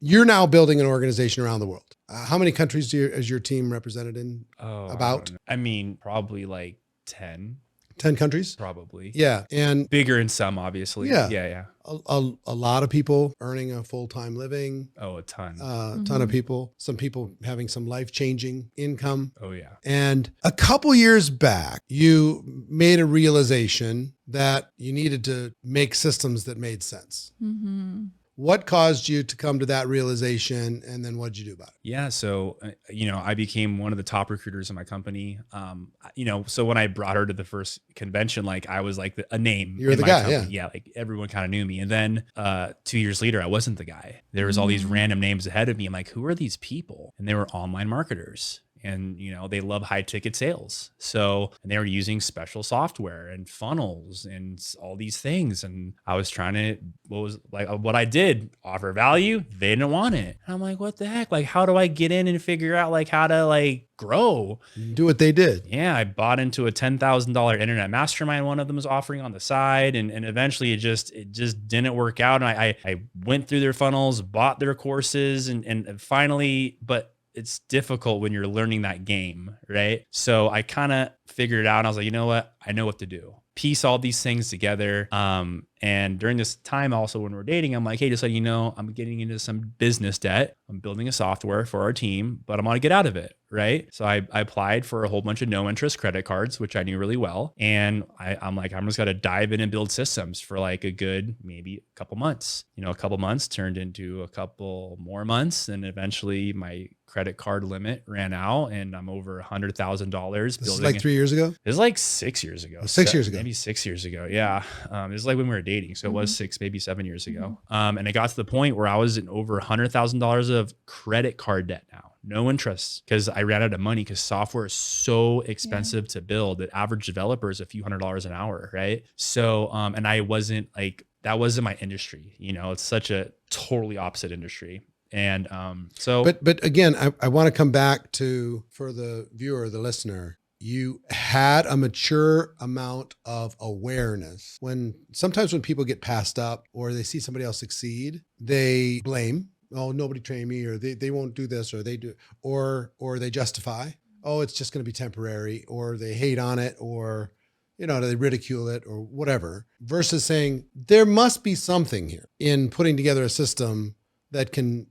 you're now building an organization around the world. How many countries is your team represented in? About? I mean, probably like 10 countries? Probably. Yeah. And bigger in some, obviously. Yeah. A lot of people earning a full-time living. Oh, a ton. Ton of people. Some people having some life-changing income. Oh, yeah. And a couple years back, you made a realization that you needed to make systems that made sense. Mm-hmm. What caused you to come to that realization, and then what did you do about it? Yeah. So, I became one of the top recruiters in my company. So when I brought her to the first convention, like I was like a name. You're the guy, company. Yeah. Like everyone kind of knew me. And then 2 years later, I wasn't the guy. There was all these random names ahead of me. I'm like, who are these people? And they were online marketers. And, they love high ticket sales. So, and they were using special software and funnels and all these things. And I was trying to, what I did, offer value. They didn't want it. And I'm like, what the heck? Like, how do I get in and figure out like how to like grow? Do what they did. Yeah. I bought into a $10,000 internet mastermind. One of them was offering on the side. And eventually it just didn't work out. And I went through their funnels, bought their courses and finally, but it's difficult when you're learning that game, right? So I kind of figured it out and I was like, you know what? I know what to do. Piece all these things together. And during this time also when we're dating, I'm like, hey, just so you know, I'm getting into some business debt. I'm building a software for our team, but I'm going to get out of it, right? So I applied for a whole bunch of no interest credit cards, which I knew really well. And I'm like, I'm just going to dive in and build systems for like a good, maybe a couple months. A couple months turned into a couple more months. And eventually my credit card limit ran out and I'm over $100,000. This is like 3 years ago? It was like 6 years ago. 6 years ago. Maybe 6 years ago. Yeah. It was like when we were dating. So it was 6, maybe 7 years ago. And it got to the point where I was in over $100,000 of credit card debt now. No interest because I ran out of money because software is so expensive to build. The average developer is a few $100s an hour, right? So, and I wasn't like, that wasn't my industry. It's such a totally opposite industry. And but again, I want to come back to, for the viewer, the listener, you had a mature amount of awareness. Sometimes when people get passed up or they see somebody else succeed, they blame, oh, nobody trained me, or they won't do this, or they do, or they justify, oh, it's just going to be temporary, or they hate on it, or, they ridicule it or whatever, versus saying there must be something here in putting together a system that can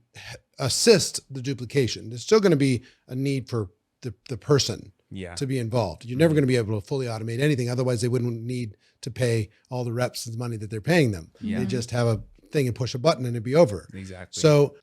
assist the duplication. There's still going to be a need for the person to be involved. You're never going to be able to fully automate anything. Otherwise they wouldn't need to pay all the reps the money that they're paying them. Yeah. They just have a thing and push a button and it'd be over. Exactly. So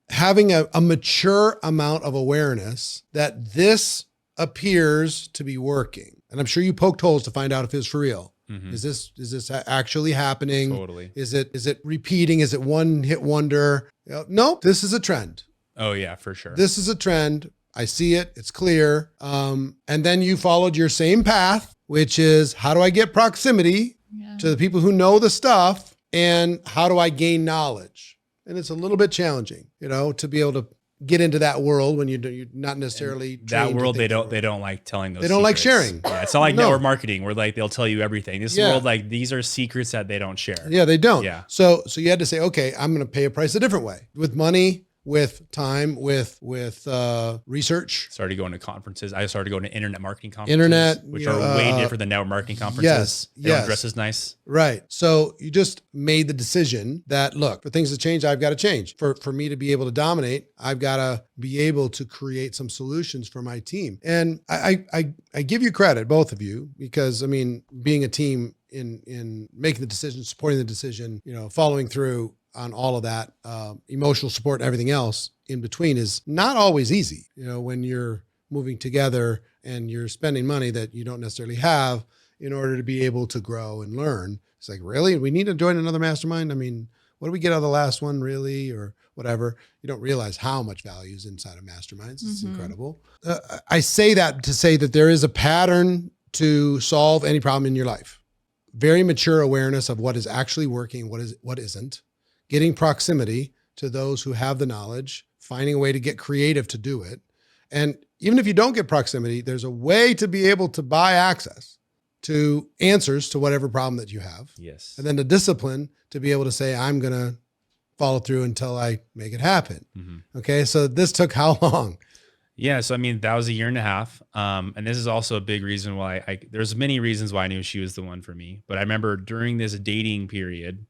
having a mature amount of awareness that this appears to be working. And I'm sure you poked holes to find out if it's for real. Mm-hmm. Is this actually happening? Totally. Is it repeating? Is it one hit wonder? Nope. This is a trend. Oh yeah, for sure. This is a trend. I see it. It's clear. And then you followed your same path, which is how do I get proximity to the people who know the stuff, and how do I gain knowledge? And it's a little bit challenging, to be able to get into that world when you're not necessarily that world. They don't like telling those. They don't like sharing. Yeah, it's not like network marketing where like they'll tell you everything. This world, like these are secrets that they don't share. Yeah, they don't. Yeah. So you had to say, okay, I'm going to pay a price a different way, with money, with time, with research. Started going to conferences. I started going to internet marketing conferences, which are way different than network marketing conferences. They don't dress as nice. Right. So you just made the decision that, look, for things to change, I've got to change. For me to be able to dominate, I've got to be able to create some solutions for my team. And I give you credit, both of you, because being a team in making the decision, supporting the decision, following through on all of that, emotional support and everything else in between is not always easy. When you're moving together and you're spending money that you don't necessarily have in order to be able to grow and learn. It's like, really? We need to join another mastermind? What do we get out of the last one, really? Or whatever. You don't realize how much value is inside of masterminds. It's incredible. I say that to say that there is a pattern to solve any problem in your life. Very mature awareness of what is actually working, what isn't. Getting proximity to those who have the knowledge, finding a way to get creative to do it. And even if you don't get proximity, there's a way to be able to buy access to answers to whatever problem that you have. Yes. And then the discipline to be able to say, I'm going to follow through until I make it happen. Mhm. Okay. So this took how long? Yeah. So, I mean, that was a year and a half. And this is also a big reason why there's many reasons why I knew she was the one for me. But I remember during this dating period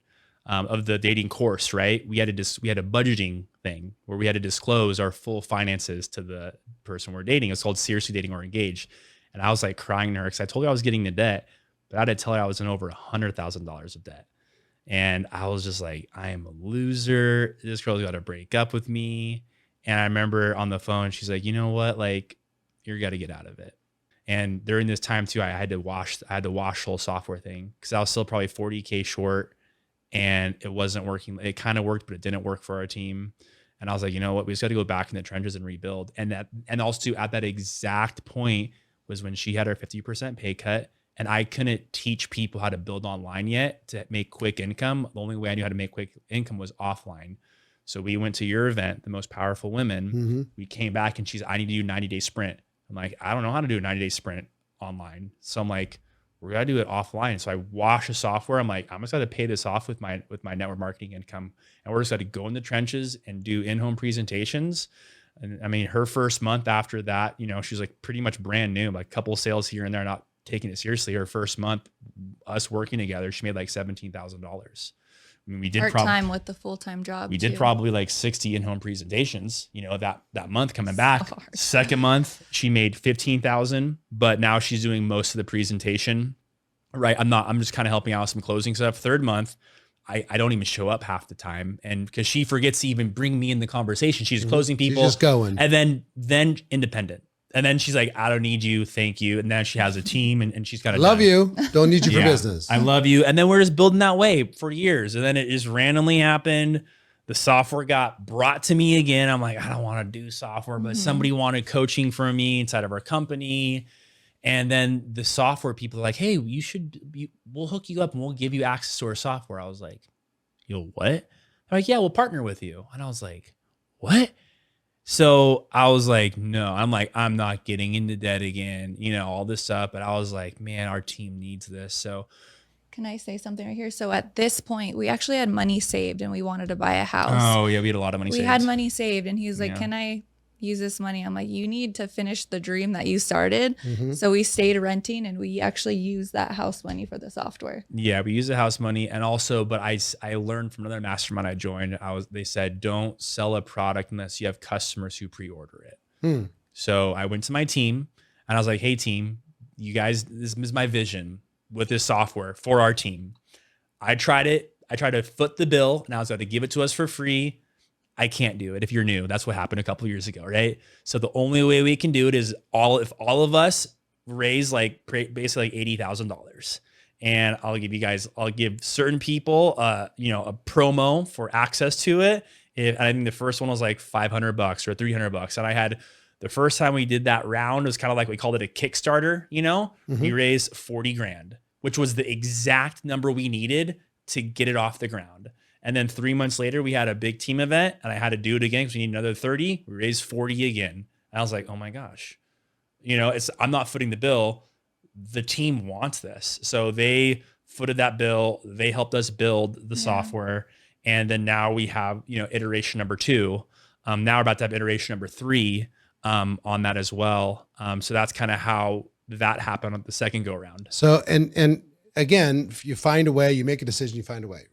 of the dating course, right? We had a budgeting thing where we had to disclose our full finances to the person we're dating. It's called Seriously Dating or Engaged. And I was like crying to her because I told her I was getting into debt, but I had to tell her I was in over $100,000 of debt. And I was just like, I am a loser. This girl's got to break up with me. And I remember on the phone, she's like, you know what? Like, you got to get out of it. And during this time too, I had to wash the whole software thing because I was still probably 40K short and it wasn't working. It kind of worked, but it didn't work for our team. And I was like, you know what? We just got to go back in the trenches and rebuild. And also at that exact point was when she had her 50% pay cut. And I couldn't teach people how to build online yet to make quick income. The only way I knew how to make quick income was offline. So we went to your event, The Most Powerful Women. Mm-hmm. We came back and I need to do 90-day sprint. I'm like, I don't know how to do a 90-day sprint online. So I'm like, we're gonna do it offline. So I wash the software. I'm like, I'm just gonna pay this off with my network marketing income. And we're just gonna go in the trenches and do in-home presentations. And I mean, her first month after that, you know, she's like pretty much brand new, like a couple sales here and there, not taking it seriously. Her first month, us working together, she made like $17,000. I mean, we did part-time with the full-time job. We did probably like 60 in-home presentations, you know, that month coming back. Second month, she made 15,000, but now she's doing most of the presentation, right? I'm just kind of helping out with some closing stuff. Third month, I don't even show up half the time. And because she forgets to even bring me in the conversation, she's closing people. She's just going. And then independent. And then she's like, I don't need you. Thank you. And then she has a team and she's got to love you. Don't need you for business. I love you. And then we're just building that way for years. And then it just randomly happened. The software got brought to me again. I'm like, I don't want to do software, but somebody wanted coaching from me inside of our company. And then the software people are like, hey, we'll hook you up and we'll give you access to our software. I was like, yo, what? They're like, yeah, we'll partner with you. And I was like, what? So I was like, no, I'm not getting into debt again, you know, all this stuff. But I was like, man, our team needs this. So can I say something right here? So at this point, we actually had money saved and we wanted to buy a house. Oh yeah, we had a lot of money saved. We had money saved and he was like, can I use this money? I'm like, you need to finish the dream that you started. Mm-hmm. So we stayed renting and we actually used that house money for the software. Yeah, we used the house money. And also, but I learned from another mastermind I joined, they said, don't sell a product unless you have customers who pre-order it. So I went to my team and I was like, hey team, you guys, this is my vision with this software for our team. I tried it. I tried to foot the bill and I was going to give it to us for free. I can't do it. If you're new, that's what happened a couple of years ago, right? So the only way we can do it is if all of us raise like basically like $80,000, and I'll give certain people, a promo for access to it. I think the first one was like $500 or $300, and I had the first time we did that round, it was kind of like, we called it a Kickstarter. You know, we raised 40 grand, which was the exact number we needed to get it off the ground. And then 3 months later, we had a big team event and I had to do it again because we need another 30. We raised 40 again. And I was like, oh my gosh, you know, I'm not footing the bill. The team wants this. So they footed that bill. They helped us build the software. And then now we have, iteration number 2. Now we're about to have iteration number 3 on that as well. So that's kind of how that happened on the second go around. So, and again, if you find a way, you make a decision, you find a way.